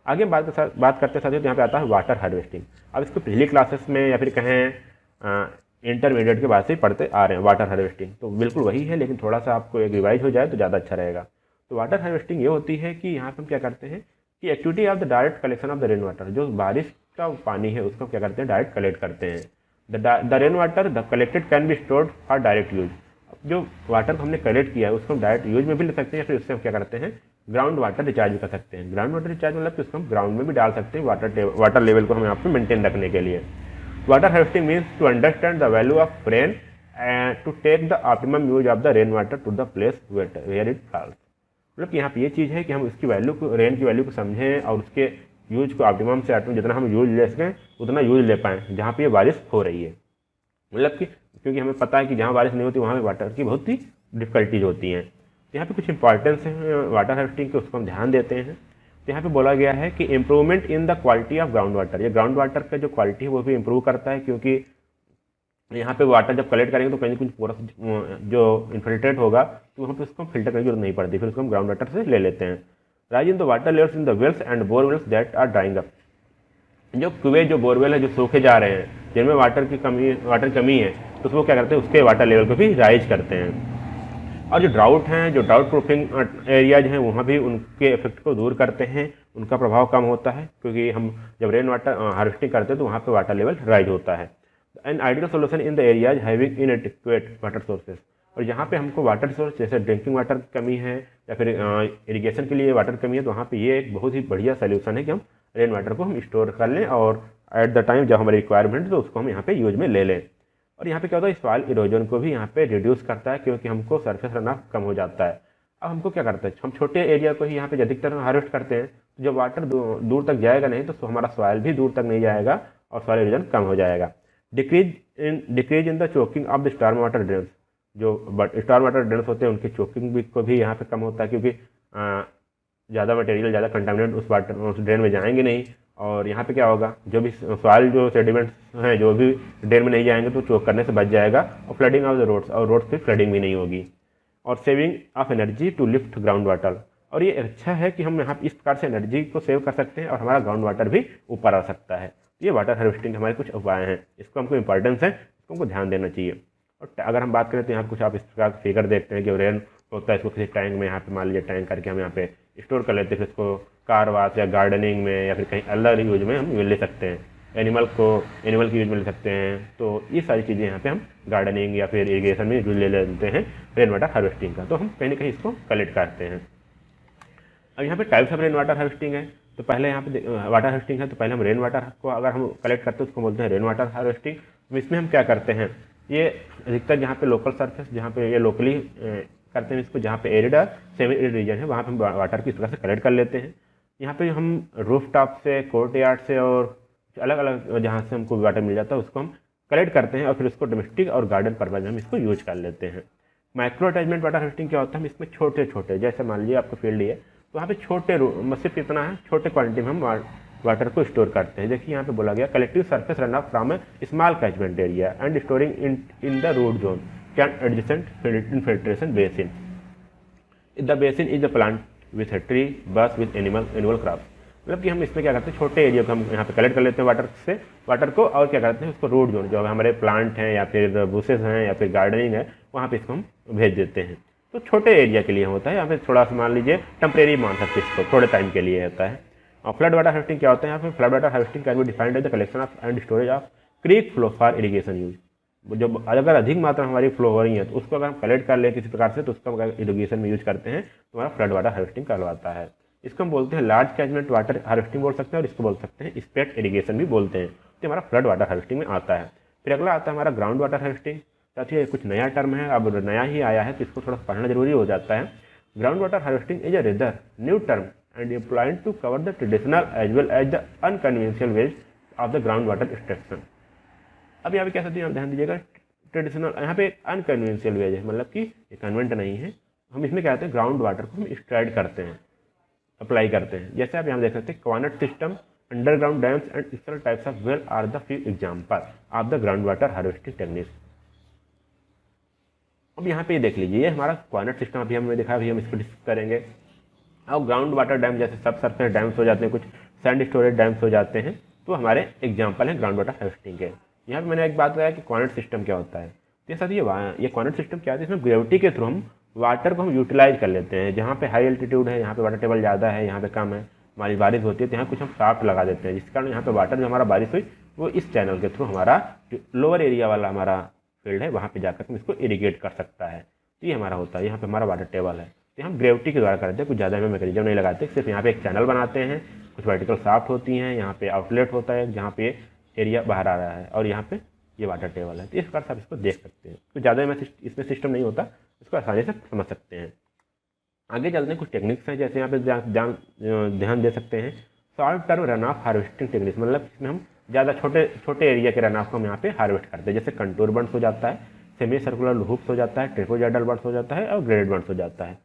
आगे बात करते साथियों, तो यहाँ पे आता है वाटर हार्वेस्टिंग। अब इसको पिछली क्लासेस में या फिर कहें इंटरमीडिएट के बाद से पढ़ते आ रहे हैं वाटर हार्वेस्टिंग, तो बिल्कुल वही है, लेकिन थोड़ा सा आपको एक रिवाइज हो जाए तो ज़्यादा अच्छा रहेगा। तो वाटर हार्वेस्टिंग ये होती है कि यहाँ पे हम क्या करते हैं कि activity of the direct collection of the rain water, जो बारिश का पानी है उसको हम क्या करते हैं, डायरेक्ट कलेक्ट करते हैं। The rain water the collected can be stored for direct use. जो वाटर हमने कलेक्ट किया है उसको हम डायरेक्ट यूज में भी ले सकते हैं, या फिर उससे हम क्या करते हैं, ग्राउंड वाटर रिचार्ज भी कर सकते हैं। ग्राउंड वाटर रिचार्ज मतलब कि उसको हम ग्राउंड में भी डाल सकते हैं, वाटर लेवल को हम यहाँ पे मेंटेन रखने के लिए। Water harvesting means to understand the value of rain and to take the optimum use of the rain water to the place where it falls. मतलब कि यहाँ पे ये चीज़ है कि हम उसकी वैल्यू को, रेन की वैल्यू को समझें और उसके यूज को ऑप्टिमम से ऑप्टिमम जितना हम यूज ले सकें उतना यूज ले पाएँ जहाँ पे ये बारिश हो रही है। मतलब कि क्योंकि हमें पता है कि जहाँ बारिश नहीं होती वहाँ पे वाटर की बहुत ही डिफिकल्टीज होती हैं। तो यहाँ पे कुछ इंपॉर्टेंस है वाटर हार्वेस्टिंग के, उसको हम ध्यान देते हैं। तो यहाँ पे बोला गया है कि improvement in the quality of ground water, ये ग्राउंड वाटर का जो क्वालिटी है वो भी इम्प्रूव करता है, क्योंकि यहाँ पे वाटर जब कलेक्ट करेंगे तो कहीं कुछ पूरा जो इन्फिल्ट्रेट होगा तो वहाँ पे उसको फिल्टर करने की जरूरत नहीं पड़ती, फिर उसको हम ग्राउंड वाटर से ले लेते हैं। Rise in the water levels in the wells and borewells that are drawing up, जो कुएं, जो बोरवेल है जो सूखे जा रहे हैं, जिनमें वाटर की कमी है, तो उसको क्या करते हैं, उसके वाटर लेवल को भी राइज करते हैं। और जो ड्राउट हैं, जो ड्राउट प्रूफिंग एरियाज हैं, वहाँ भी उनके इफेक्ट को दूर करते हैं, उनका प्रभाव कम होता है, क्योंकि हम जब रेन वाटर हार्वेस्टिंग करते हैं तो वहाँ पे वाटर लेवल राइज होता है। An ideal solution in the areas having इनएडिक्वेट water sources, और जहाँ पे हमको वाटर सोर्स जैसे ड्रिंकिंग वाटर की कमी है या फिर इरिगेशन के लिए वाटर कमी है, तो वहाँ पे ये एक बहुत ही बढ़िया सोल्यूशन है कि हम रेन वाटर को हम स्टोर कर लें और एट द टाइम जब हमारी रिक्वायरमेंट तो उसको हम यहाँ पे यूज में ले लें। और यहाँ पे क्या होता है, सॉइल इरोजन को भी यहाँ पे रिड्यूस करता है, क्योंकि हमको सरफेस रन ऑफ कम हो जाता है। अब हमको क्या करते हैं, हम छोटे एरिया को ही यहाँ पे अधिकतर हार्वेस्ट करते हैं, तो जब वाटर दूर तक जाएगा नहीं तो हमारा सॉइल भी दूर तक नहीं जाएगा और सॉइल इरोजन कम हो जाएगा। Decrease in the choking of the storm water drains, जो स्टॉर्म वाटर ड्रेन्स होते हैं उनकी चोकिंग भी को भी यहाँ पे कम होता है, क्योंकि ज़्यादा मटेरियल, ज़्यादा कंटामिनेट उस ड्रेन में जाएंगे नहीं, और यहाँ पे क्या होगा, जो भी सॉइल जो सेडिमेंट्स हैं जो भी ड्रेन में नहीं जाएंगे तो चोक करने से बच जाएगा, और फ्लडिंग ऑफ द रोड्स, और रोड्स पे फ्लडिंग भी नहीं होगी। और saving of energy to lift ground water, और ये अच्छा है कि हम यहाँ इस प्रकार से एनर्जी को सेव कर सकते हैं और हमारा ग्राउंड वाटर भी ऊपर आ सकता है। ये वाटर हार्वेस्टिंग हमारे कुछ उपाय हैं, इसको हमको इंपॉर्टेंस है, इसको हमको ध्यान देना चाहिए। और अगर हम बात करें तो यहाँ कुछ आप इस प्रकार फिगर देखते हैं कि रेन होता है, इसको किसी टैंक में यहाँ पे मान लीजिए टैंक करके हम यहाँ पे स्टोर कर लेते हैं, फिर इसको कार वाश या गार्डनिंग में या फिर कहीं अलग यूज में हम ले सकते हैं, एनिमल की यूज में ले सकते हैं। तो ये सारी चीज़ें यहाँ पे हम गार्डनिंग या फिर इरीगेशन में यूज ले लेते हैं रेन वाटर हार्वेस्टिंग का, तो हम कहीं ना कहीं इसको कलेक्ट करते हैं। अब यहाँ पे types of rain water harvesting है, तो पहले यहाँ पे वाटर हार्वेस्टिंग है, तो पहले हम रेन वाटर को अगर हम कलेक्ट करते हैं उसको बोलते हैं रेन वाटर हार्वेस्टिंग। तो इसमें हम क्या करते हैं, ये अधिकतर जहाँ पे लोकल सरफेस, जहाँ पे ये लोकली करते हैं इसको, जहाँ पे एरिड और सेमी एरिड रीजन है वहाँ पे हम वाटर की इस तरह से कलेक्ट कर लेते हैं। यहाँ पे हम रूफ टॉप से, कोर्ट यार्ड से और अलग अलग जहाँ से हमको वाटर मिल जाता है उसको हम कलेक्ट करते हैं और फिर उसको डोमेस्टिक और गार्डन पर्पज में हम इसको यूज कर लेते हैं। माइक्रो अटैचमेंट वाटर हार्वेस्टिंग क्या होता है, हम इसमें छोटे छोटे, जैसे मान लीजिए आपका फील्ड ही है तो वहाँ पे छोटे सिर्फ इतना है, छोटे क्वांटिटी में हम वाटर को स्टोर करते हैं। देखिए यहाँ पे बोला गया collective surface run off from a small catchment area and storing in the root zone can adjacent infiltration basin. The basin is the plant with a tree bush with animal crop, मतलब कि हम इसमें क्या करते हैं, छोटे area को हम यहाँ पे कलेक्ट कर लेते हैं वाटर को, और क्या करते हैं उसको रूट जोन जो हमारे प्लांट हैं या फिर बुशेस हैं या फिर गार्डनिंग है वहाँ पे इसको हम भेज देते हैं। तो छोटे एरिया के लिए होता है, या फिर थोड़ा सा मान लीजिए टेम्परेरी मान सकते हैं इसको, थोड़े टाइम के लिए होता है। और फ्लड वाटर हार्वेस्टिंग क्या होता है, यहाँ पे flood water harvesting can be defined as the collection of and storage of creek flow for irrigation use. जब अगर अधिक मात्रा हमारी फ्लो हो रही है तो उसको अगर हम कलेक्ट कर लें किसी प्रकार से तो उसको अगर इरीगेशन में यूज करते हैं तो हमारा फ्लड वाटर हार्वेस्टिंग कहलाता है। इसको हम बोलते हैं लार्ज कैचमेंट वाटर हार्वेस्टिंग बोल सकते हैं, और इसको बोल सकते हैं स्प्रेड इरीगेशन भी बोलते हैं, तो हमारा फ्लड वाटर हार्वेस्टिंग में आता है। फिर अगला आता है हमारा ग्राउंड वाटर हार्वेस्टिंग। साथियों ये कुछ नया टर्म है, अब नया ही आया है तो इसको थोड़ा पढ़ना जरूरी हो जाता है। Ground water harvesting is a rather new term and employed to cover the traditional as well as the unconventional ways of the ground water extraction। अब यहाँ पे क्या सकते हैं, ध्यान दीजिएगा, ट्रेडिशनल यहाँ पे अनकन्वेंशियल वेज है, मतलब कि ये कन्वेंट नहीं है, हम इसमें क्या कहते हैं ग्राउंड वाटर को हम एक्सट्रैक्ट करते हैं, अप्लाई करते हैं। जैसे आप यहाँ देख सकते हैं qanat system, underground dams and external types of well are the few example of the ground water harvesting techniques. अब यहाँ पे देख लीजिए, ये हमारा क्वानट सिस्टम अभी हमने देखा, अभी हम इसको डिस्कस करेंगे। और ग्राउंड वाटर डैम जैसे सब सरफेस डैम्स हो जाते हैं, कुछ सैंड स्टोरेज डैम्स हो जाते हैं। तो हमारे एग्जाम्पल हैं ग्राउंड वाटर हार्वेस्टिंग के। यहाँ पे मैंने एक बात बताया कि कॉर्नर सिस्टम क्या होता है। तो ये साथ ये कॉर्नर सिस्टम क्या होता है, इसमें ग्रेविटी के थ्रू हम वाटर को हम यूटिलाइज कर लेते हैं। जहाँ पे हाई एल्टीट्यूड है, यहाँ पे वाटर टेबल ज़्यादा है, यहाँ पे कम है, हमारी बारिश होती है, तो यहाँ कुछ हम शाफ्ट लगा देते हैं, जिस कारण यहाँ पे वाटर जो हमारा बारिश हुई वो इस चैनल के थ्रू हमारा जो लोअर एरिया वाला हमारा फील्ड है वहाँ पे जाकर हम इसको इरीगेट कर सकता है। तो ये हमारा होता है, यहाँ पे हमारा वाटर टेबल है। तो हम ग्रेविटी के द्वारा करते हैं, कुछ ज़्यादा में मैकेनिज्म नहीं लगाते, सिर्फ यहाँ पे एक चैनल बनाते हैं, कुछ वर्टिकल शाफ्ट होती हैं, यहाँ पे आउटलेट होता है जहाँ पे एरिया बाहर आ रहा है, और यहाँ पे ये वाटर टेबल है। तो इस प्रकार से आप इसको देख सकते हैं। कुछ ज़्यादा में इसमें सिस्टम नहीं होता, इसको आसानी से समझ सकते हैं। आगे चलते हैं, कुछ टेक्निक्स हैं जैसे यहाँ पे ध्यान दे सकते हैं। Short term run of harvesting techniques, मतलब इसमें हम ज़्यादा छोटे एरिया के रन ऑफ को हम यहाँ पे हार्वेस्ट करते हैं। जैसे कंटूर बंड्स हो जाता है, सेमी सर्कुलर लूप्स हो जाता है, ट्रेपेजॉइडल बंड्स हो जाता है, और ग्रेड बंड्स हो जाता है।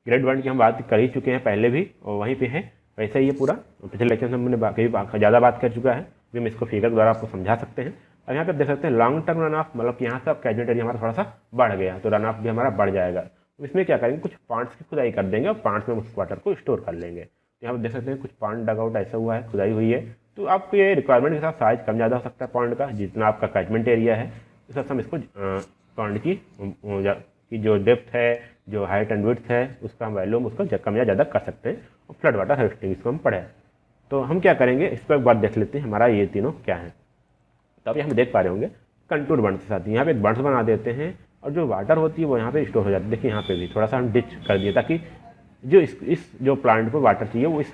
ग्रेड बंड की हम बात कर ही चुके हैं पहले भी, और वहीं पे है वैसे ही ये पूरा पिछले लेक्चर में हमने कहीं ज़्यादा बात कर चुका है, भी हम इसको फिगर द्वारा आपको समझा सकते हैं। और यहाँ पे देख सकते हैं लॉन्ग टर्म रन ऑफ, मतलब कि यहाँ से कैचमेंट एरिया हमारा थोड़ा सा बढ़ गया, तो रन ऑफ भी हमारा बढ़ जाएगा। इसमें क्या करेंगे, कुछ पार्ट्स की खुदाई कर देंगे और पार्ट्स में उस वाटर को स्टोर कर लेंगे। यहाँ पर देख सकते हैं कुछ पॉन्ड डग आउट ऐसा हुआ है, खुदाई हुई है। तो आपको ये रिक्वायरमेंट के साथ साइज कम ज़्यादा हो सकता है पॉन्ड का, जितना आपका कैचमेंट एरिया है उस हिसाब से हम इसको पॉन्ड की जो डेप्थ है, जो हाइट एंड विड्थ है, उसका हम वैल्यू उसको कम या ज़्यादा कर सकते हैं। और फ्लड वाटर हार्वेस्टिंग इसको हम पढ़े, तो हम क्या करेंगे इस पर एक बार देख लेते हैं हमारा ये तीनों क्या है। तो अब यहाँ देख पा रहे होंगे कंटूर बंड्स के साथ यहाँ पे एक बंड्स बना देते हैं, और जो वाटर होती है वो यहाँ पे स्टोर हो जाती है। देखिए यहाँ पे भी थोड़ा सा हम डिच कर दिए, ताकि जो इस जो प्लांट को वाटर चाहिए वो इस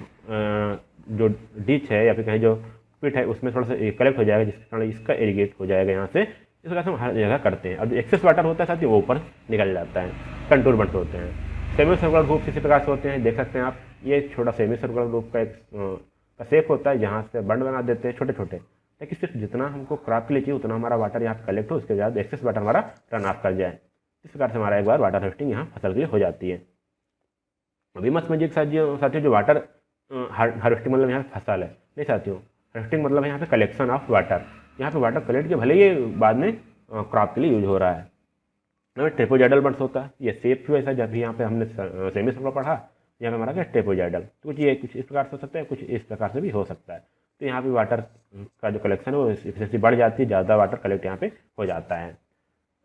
जो डिच है या फिर कहीं जो पिट है उसमें थोड़ा सा कलेक्ट हो जाएगा, जिसके कारण इसका इरीगेट हो जाएगा यहाँ से। इस वजह से हम हर जगह करते हैं। और जो एक्सेस वाटर होता है साथ ही वो ऊपर निकल जाता है, कंटूर बंड्स होते हैं। सेमी सर्कुलर ग्रुप किसी प्रकार से होते हैं, देख सकते हैं आप, ये छोटा सेमी सर्कुलर ग्रुप का एक शेप होता है, जहाँ से बंड बना देते हैं छोटे छोटे, ताकि सिर्फ जितना हमको क्रॉप के लिए चाहिए उतना हमारा वाटर यहाँ कलेक्ट हो, उसके बाद एक्सेस वाटर हमारा रन ऑफ कर जाए। इस प्रकार से हमारा एक बार वाटर हार्वेस्टिंग यहाँ फसल के लिए हो जाती है। अभी मत समझिए साथियों, जो वाटर हार्वेस्टिंग मतलब यहाँ फसल है नहीं साथियों, हार्वेस्टिंग मतलब यहाँ पे कलेक्शन ऑफ वाटर। यहाँ पे वाटर कलेक्ट के भले ये बाद में क्रॉप के लिए यूज हो रहा है। ट्रेपेजॉइडल बंड्स होता है, ये शेप भी वैसा, जब भी यहाँ पे हमने सेमी सर्कुलर पढ़ा, यहाँ पे हमारा क्या ट्रेपेजॉइडल, तो कुछ ये कुछ इस प्रकार से हो सकता है, कुछ इस प्रकार से भी हो सकता है। तो यहाँ पे वाटर का जो कलेक्शन है वो एफिशिएंसी बढ़ जाती है, ज़्यादा वाटर कलेक्ट यहाँ पे हो जाता है।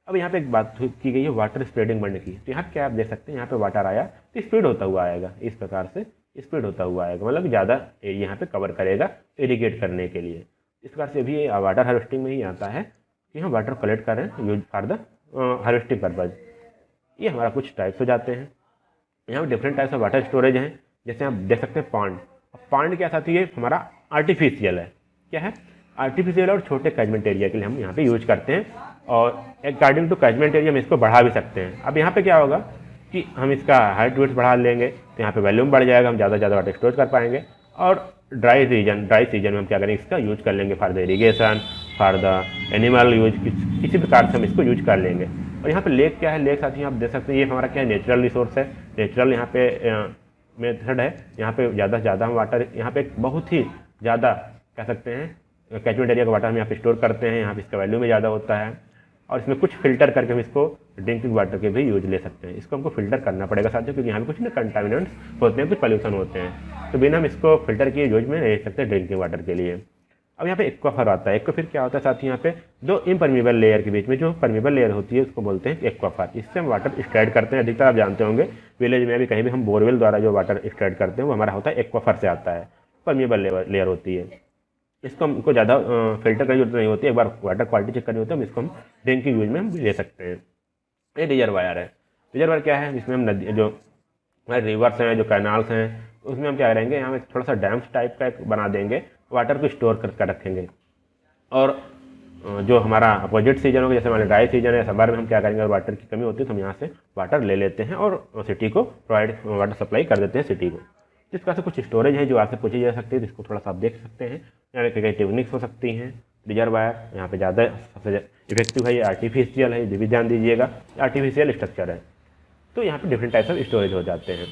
अब यहाँ पे एक बात की गई है वाटर स्प्रेडिंग बढ़ने की, तो यहाँ क्या आप देख सकते हैं, यहाँ पे वाटर आया तो स्प्रेड होता हुआ आएगा, इस प्रकार से स्प्रेड होता हुआ आएगा, मतलब ज़्यादा यहाँ पे कवर करेगा इरीगेट करने के लिए। इस प्रकार से भी वाटर हार्वेस्टिंग में ही आता है कि हम वाटर कलेक्ट कर रहे हैं use for the harvesting purpose. ये हमारा कुछ टाइप्स हो जाते हैं। यहाँ पे different types of water storage हैं, जैसे आप देख सकते हैं पॉन्ड। पॉन्ड क्या साथ ये हमारा आर्टिफिशियल है, क्या है आर्टिफिशियल, और छोटे कैचमेंट एरिया के लिए हम यहाँ पे यूज करते हैं, और अकॉर्डिंग टू कैचमेंट एरिया हम इसको बढ़ा भी सकते हैं। अब यहाँ पे क्या होगा कि हम इसका हाइट वेट बढ़ा लेंगे तो यहाँ पे वॉल्यूम बढ़ जाएगा, हम ज़्यादा वाटर स्टोर कर पाएंगे। और ड्राई सीजन में हम क्या करेंगे, इसका यूज कर लेंगे for the irrigation, for the animal use, किसी प्रकार से हम इसको यूज कर लेंगे। और यहाँ पे लेक क्या है, लेक साथ ही आप देख सकते हैं, ये हमारा क्या है नेचुरल रिसोर्स है, नेचुरल यहाँ पे मेथड है। यहाँ पे ज़्यादा से ज़्यादा हम वाटर, यहाँ पे बहुत ही ज़्यादा कह सकते हैं कैचमेंट एरिया का वाटर हम यहाँ पे स्टोर करते हैं, यहाँ पे इसका वैल्यू में ज़्यादा होता है। और इसमें कुछ फिल्टर करके हम इसको ड्रिंकिंग वाटर के भी यूज ले सकते हैं। इसको हमको फिल्टर करना पड़ेगा साथियों, क्योंकि यहाँ पे कुछ ना कंटामिनेंट्स होते हैं, कुछ पॉल्यूशन होते हैं, तो बिना हम इसको फिल्टर किए यूज में ले सकते ड्रिंकिंग वाटर के लिए। अब यहाँ पे एक्वाफर आता है। एक्वाफर क्या होता है साथियों, यहाँ पे दो इम्परमीबल लेयर के बीच में जो परमीबल लेयर होती है उसको बोलते हैं एक्वाफर। इससे हम वाटर स्ट्रेड करते हैं। अधिकतर आप जानते होंगे विलेज में भी कहीं भी हम बोरवेल द्वारा जो वाटर स्ट्रेड करते हैं वो हमारा होता है एक्वाफर से आता है, परमीबल लेयर होती है। इसको हमको ज़्यादा फिल्टर करने की जरूरत नहीं होती, एक बार वाटर क्वालिटी चेक करनी होती है, हम इसको हम ड्रिंकिंग यूज में हम ले सकते हैं। ये रिजर्वायर है। रिजर्वायर क्या है, जिसमें हम नदी, जो रिवर्स हैं, जो कैनाल्स हैं, उसमें हम क्या करेंगे, यहाँ पे थोड़ा सा डैम्स टाइप का एक बना देंगे, वाटर को स्टोर कर रखेंगे। और जो हमारा अपोजिट सीजन होगा, जैसे हमारे ड्राई सीजन है, समर में हम क्या करेंगे, अगर वाटर की कमी होती है तो हम यहाँ से वाटर ले लेते हैं और सिटी को प्रोवाइड वाटर सप्लाई कर देते हैं सिटी को। इस प्रकार से कुछ स्टोरेज है जो आपसे पूछी जा सकती है, जिसको थोड़ा सा आप देख सकते हैं। यहाँ पे कई टेक्निक्स हो सकती हैं। रिजर्वायर यहाँ पे ज़्यादा सबसे इफेक्टिव है, ये आर्टिफिशियल है, ये भी ध्यान दीजिएगा, आर्टिफिशियल स्ट्रक्चर है। तो यहाँ पे डिफरेंट टाइप्स ऑफ स्टोरेज हो जाते हैं।